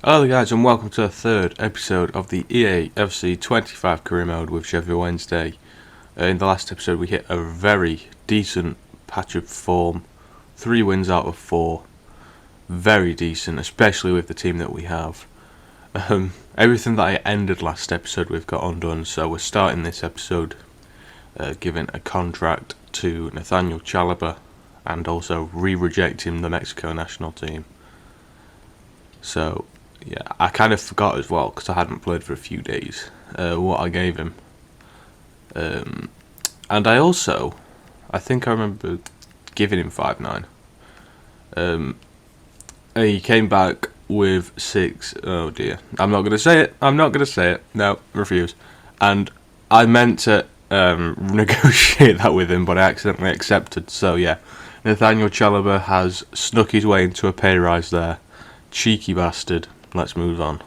Hello guys and welcome to the third episode of the EAFC 25 career mode with Sheffield Wednesday. In the last episode we hit a very decent patch of form, 3 wins out of 4, very decent, especially with the team that we have. Everything that I ended last episode with got undone, so we're starting this episode giving a contract to Nathaniel Chalobah and also re-rejecting the Mexico national team. So yeah, I kind of forgot as well because I hadn't played for a few days what I gave him, and I think I remember giving him 5.9. He came back with 6. Oh dear, I'm not gonna say it. No, refuse. And I meant to negotiate that with him, but I accidentally accepted. So yeah, Nathaniel Chalobah has snuck his way into a pay rise there. Cheeky bastard. Let's move on.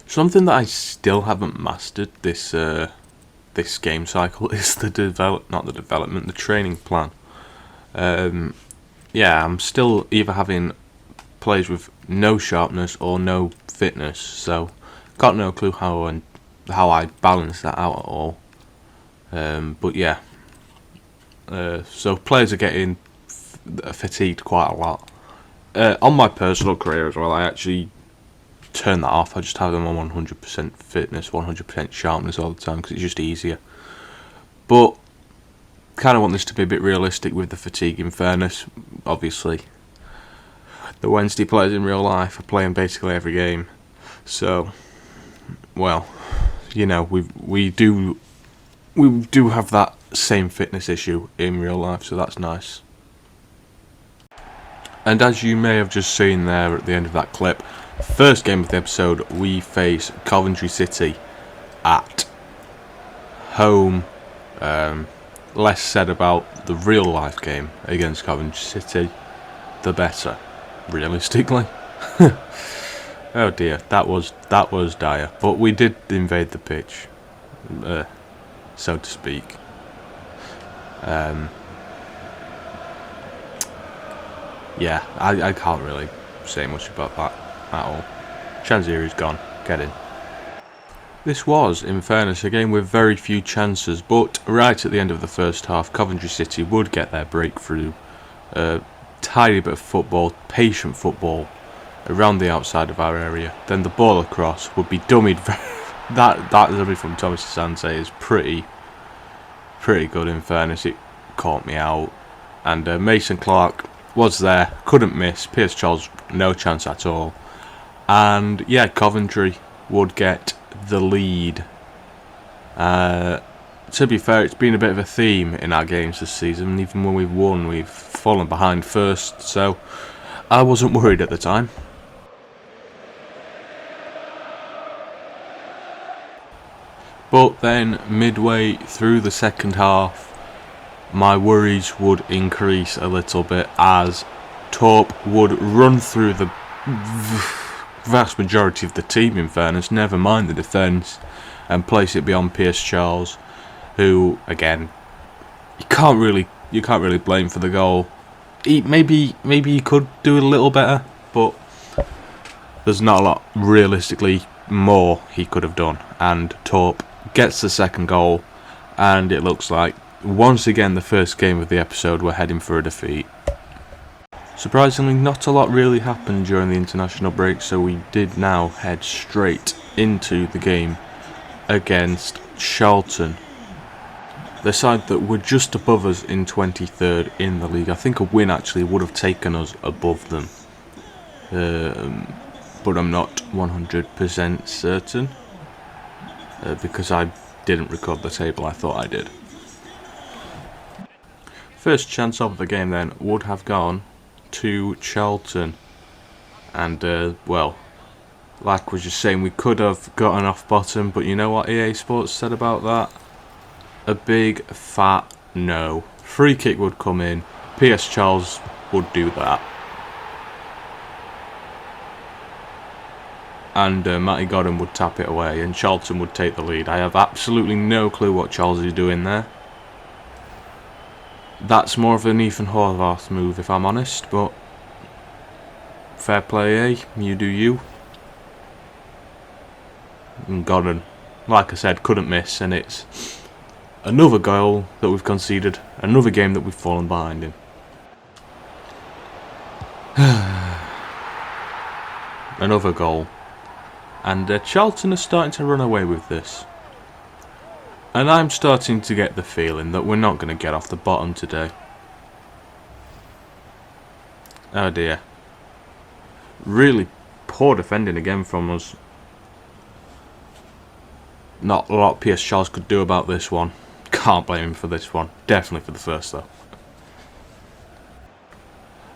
Something that I still haven't mastered this game cycle is the training plan. Yeah, I'm still either having players with no sharpness or no fitness, so got no clue how I balance that out at all. But yeah, so players are getting fatigued quite a lot. On my personal career as well, I actually turn that off. I just have them on 100% fitness, 100% sharpness all the time because it's just easier. But kind of want this to be a bit realistic with the fatigue. In fairness, obviously, the Wednesday players in real life are playing basically every game. So, well, you know, we do have that same fitness issue in real life, so that's nice. And as you may have just seen there at the end of that clip, first game of the episode, we face Coventry City at home. Less said about the real life game against Coventry City, the better, realistically. Oh dear, that was dire. But we did invade the pitch, so to speak. Yeah, I can't really say much about that at all. Chanziri's gone. Get in. This was, in fairness, a game with very few chances, but right at the end of the first half, Coventry City would get their breakthrough. Tiny bit of football, patient football, around the outside of our area. Then the ball across would be dummied. that delivery from Thomas Asante is pretty good, in fairness. It caught me out. And Mason Clark was there, couldn't miss. Pierce Charles, no chance at all. And yeah, Coventry would get the lead. To be fair, it's been a bit of a theme in our games this season. Even when we've won, we've fallen behind first, so I wasn't worried at the time. But then, midway through the second half, my worries would increase a little bit as Torp would run through the vast majority of the team, in fairness, never mind the defence, and place it beyond Pierce Charles, who, again, you can't really blame for the goal. Maybe he could do a little better, but there's not a lot realistically more he could have done. And Torp gets the second goal, and it looks like once again the first game of the episode we're heading for a defeat. Surprisingly, not a lot really happened during the international break, so we did now head straight into the game against Charlton, the side that were just above us in 23rd in the league. I think a win actually would have taken us above them, but I'm not 100% certain because I didn't record the table. I thought I did. First chance of the game then would have gone to Charlton, and well, like I was just saying, we could have gotten off bottom, but you know what EA Sports said about that? A big fat no. Free kick would come in, Pierce Charles would do that, and Matty Godden would tap it away and Charlton would take the lead. I have absolutely no clue what Charles is doing there. That's more of an Ethan Horvath move, if I'm honest, but fair play, eh? You do you. And Bannan, like I said, couldn't miss, and it's another goal that we've conceded, another game that we've fallen behind in. Another goal. And Charlton are starting to run away with this. And I'm starting to get the feeling that we're not going to get off the bottom today. Oh dear. Really poor defending again from us. Not a lot PS Charles could do about this one. Can't blame him for this one. Definitely for the first though.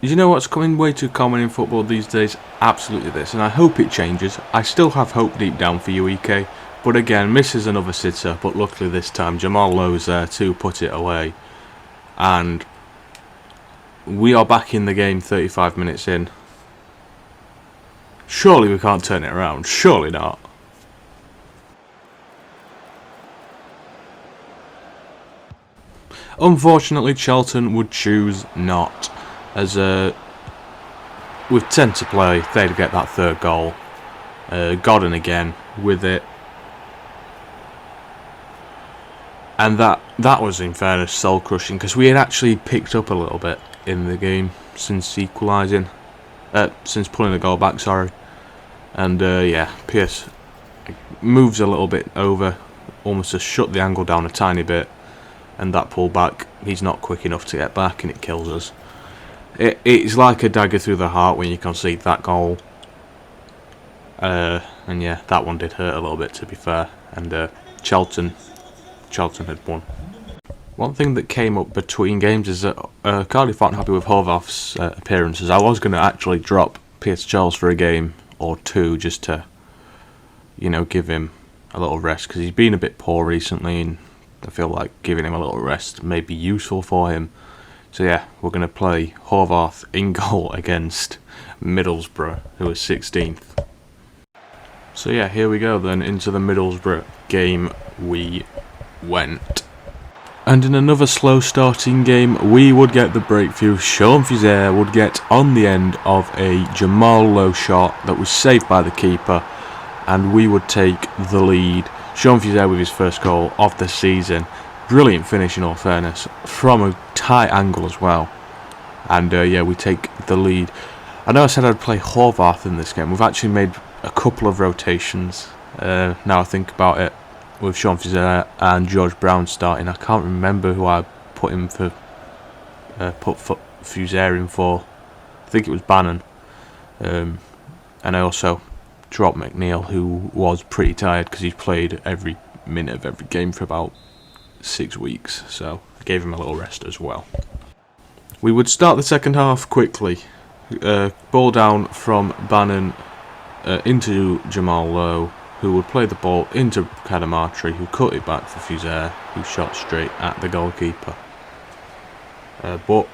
You know what's coming way too common in football these days? Absolutely this, and I hope it changes. I still have hope deep down for you, EK, but again, misses another sitter, but luckily this time Jamal Lowe's there to put it away. And we are back in the game 35 minutes in. Surely we can't turn it around, surely not. Unfortunately, Charlton would choose not. As with 10 to play, they'd get that third goal. Bannan again with it. And that was, in fairness, soul-crushing, because we had actually picked up a little bit in the game since equalising. Since pulling the goal back, sorry. And yeah, Pierce moves a little bit over, almost to shut the angle down a tiny bit. And that pull back, he's not quick enough to get back, and it kills us. It's like a dagger through the heart when you concede that goal. And yeah, that one did hurt a little bit, to be fair. And Charlton had won. One thing that came up between games is that Cardiff aren't happy with Horvath's appearances. I was going to actually drop PS Charles for a game or two just to, you know, give him a little rest, because he's been a bit poor recently, and I feel like giving him a little rest may be useful for him. So yeah, we're going to play Horvath in goal against Middlesbrough, who is 16th. So yeah, here we go then, into the Middlesbrough game we went. And in another slow starting game, we would get the breakthrough. Sheffield would get on the end of a Jamal Lowe shot that was saved by the keeper, and we would take the lead. Sheffield with his first goal of the season. Brilliant finish in all fairness, from a tight angle as well. And yeah, we take the lead. I know I said I'd play Horvath in this game. We've actually made a couple of rotations, now I think about it, with Sean Fizer and George Brown starting. I can't remember who I put him for, Fizer in for. I think it was Bannan. And I also dropped McNeil, who was pretty tired because he's played every minute of every game for about 6 weeks, so I gave him a little rest as well. We would start the second half quickly. Ball down from Bannan into Jamal Lowe, who would play the ball into Cadamartri, who cut it back for Fizer, who shot straight at the goalkeeper. But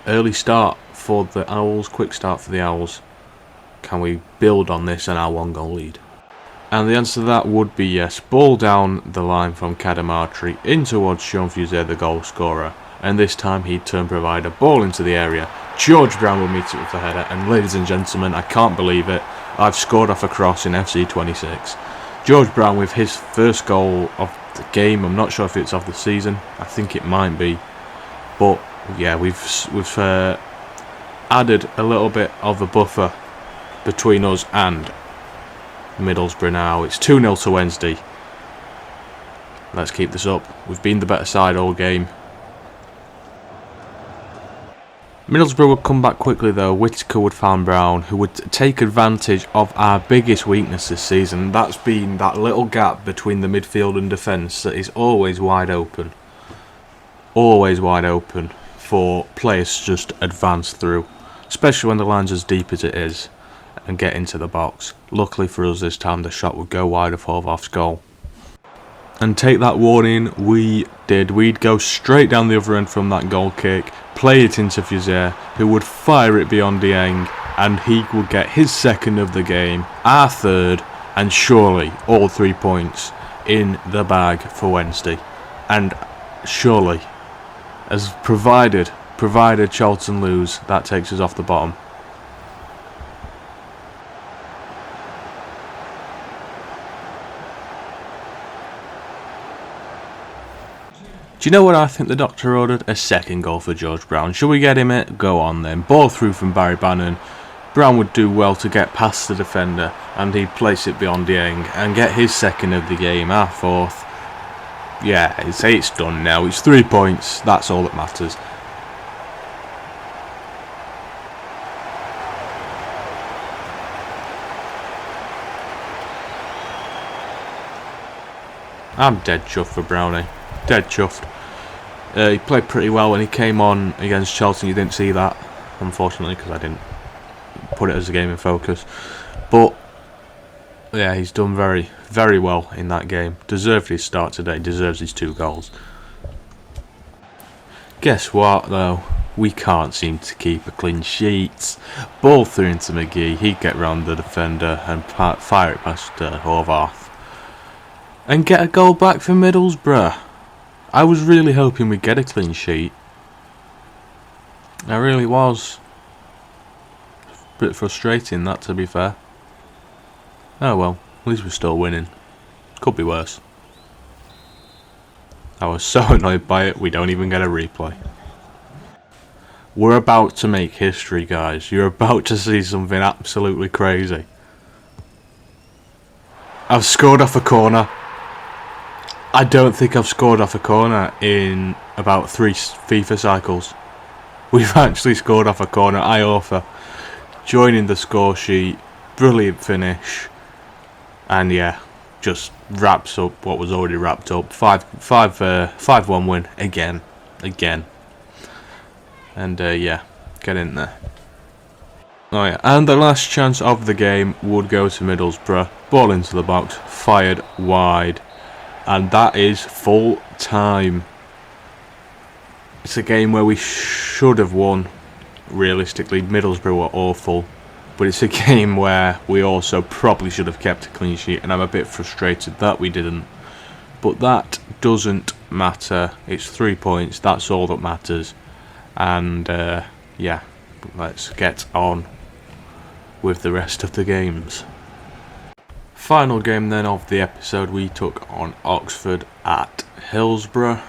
early start for the Owls, quick start for the Owls. Can we build on this and our 1-goal lead? And the answer to that would be yes. Ball down the line from Cadamartri in towards Sean Fizer, the goal scorer. And this time he'd turn provider, ball into the area. George Brown will meet it with the header. And ladies and gentlemen, I can't believe it, I've scored off a cross in FC 26. George Brown with his first goal of the game. I'm not sure if it's of the season. I think it might be. But yeah, we've added a little bit of a buffer between us and Middlesbrough now. It's 2-0 to Wednesday. Let's keep this up. We've been the better side all game. Middlesbrough would come back quickly though. Whittaker would find Brown, who would take advantage of our biggest weakness this season. That's been that little gap between the midfield and defence that is always wide open. Always wide open for players to just advance through. Especially when the line's as deep as it is, and get into the box. Luckily for us this time, the shot would go wide of Horvath's goal. And take that warning, we did. We'd go straight down the other end from that goal kick, play it into Fizer, who would fire it beyond Dieng, and he would get his second of the game, our third, and surely all 3 points in the bag for Wednesday. And surely, as provided Charlton lose, that takes us off the bottom. Do you know what I think the doctor ordered? A second goal for George Brown. Shall we get him it? Go on then. Ball through from Barry Bannan. Brown would do well to get past the defender and he'd place it beyond Yang and get his second of the game, our fourth. Yeah, it's done now. It's 3 points. That's all that matters. I'm dead chuffed for Brownie. Dead chuffed. He played pretty well when he came on against Chelsea. You didn't see that, unfortunately, because I didn't put it as a game in focus. But yeah, he's done very, very well in that game. Deserved his start today. Deserves his 2 goals. Guess what, though? We can't seem to keep a clean sheet. Ball through into McGee. He'd get round the defender and fire it past Horvath. And get a goal back for Middlesbrough. I was really hoping we'd get a clean sheet. I really was. A bit frustrating, that, to be fair. Oh well, at least we're still winning. Could be worse. I was so annoyed by it, we don't even get a replay. We're about to make history, guys. You're about to see something absolutely crazy. I've scored off a corner. I don't think I've scored off a corner in about 3 FIFA cycles. We've actually scored off a corner. Iorfa joining the score sheet. Brilliant finish. And yeah, just wraps up what was already wrapped up. 5-1 win again. And yeah, get in there. Oh yeah, and the last chance of the game would go to Middlesbrough. Ball into the box, fired wide. And that is full time. It's a game where we should have won. Realistically, Middlesbrough were awful. But it's a game where we also probably should have kept a clean sheet. And I'm a bit frustrated that we didn't. But that doesn't matter. It's 3 points. That's all that matters. And yeah, let's get on with the rest of the games. Final game then of the episode, we took on Oxford at Hillsborough.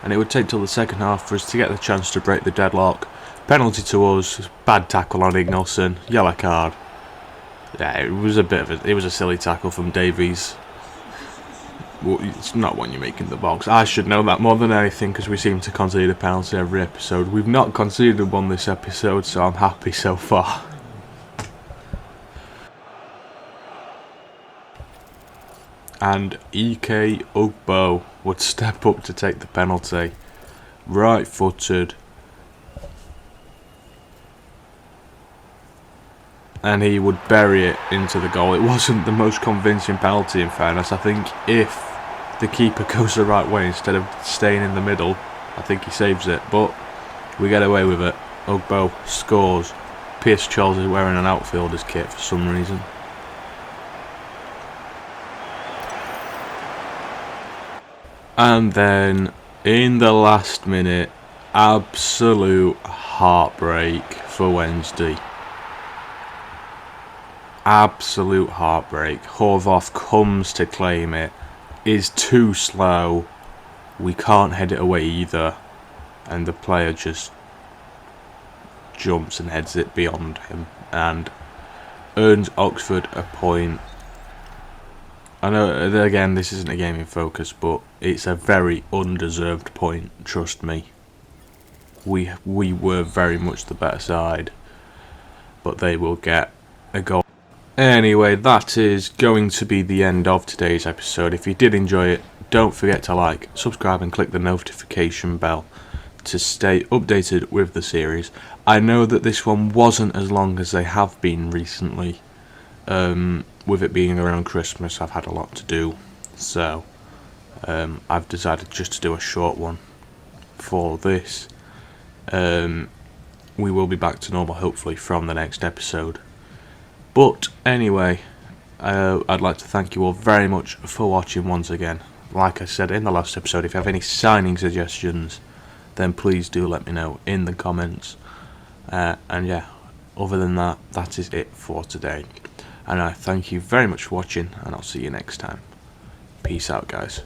And it would take till the second half for us to get the chance to break the deadlock. Penalty to us, bad tackle on Ignason, yellow card. Yeah, it was a silly tackle from Davies. Well, it's not one you make in the box. I should know that more than anything because we seem to concede a penalty every episode. We've not conceded one this episode, so I'm happy so far. And EK Ugbo would step up to take the penalty. Right footed. And he would bury it into the goal. It wasn't the most convincing penalty, in fairness. I think if the keeper goes the right way instead of staying in the middle, I think he saves it. But we get away with it. Ugbo scores. Pierce Charles is wearing an outfielder's kit for some reason. And then, in the last minute, absolute heartbreak for Wednesday. Absolute heartbreak. Horvath comes to claim it, is too slow. We can't head it away either. And the player just jumps and heads it beyond him and earns Oxford a point. I know, again, this isn't a game in focus, but it's a very undeserved point, trust me. We were very much the better side, but they will get a goal. Anyway, that is going to be the end of today's episode. If you did enjoy it, don't forget to like, subscribe and click the notification bell to stay updated with the series. I know that this one wasn't as long as they have been recently. With it being around Christmas, I've had a lot to do, so I've decided just to do a short one for this. We will be back to normal hopefully from the next episode. But anyway, I'd like to thank you all very much for watching once again. Like I said in the last episode, if you have any signing suggestions, then please do let me know in the comments. And yeah, other than that, that is it for today. And I thank you very much for watching, and I'll see you next time. Peace out, guys.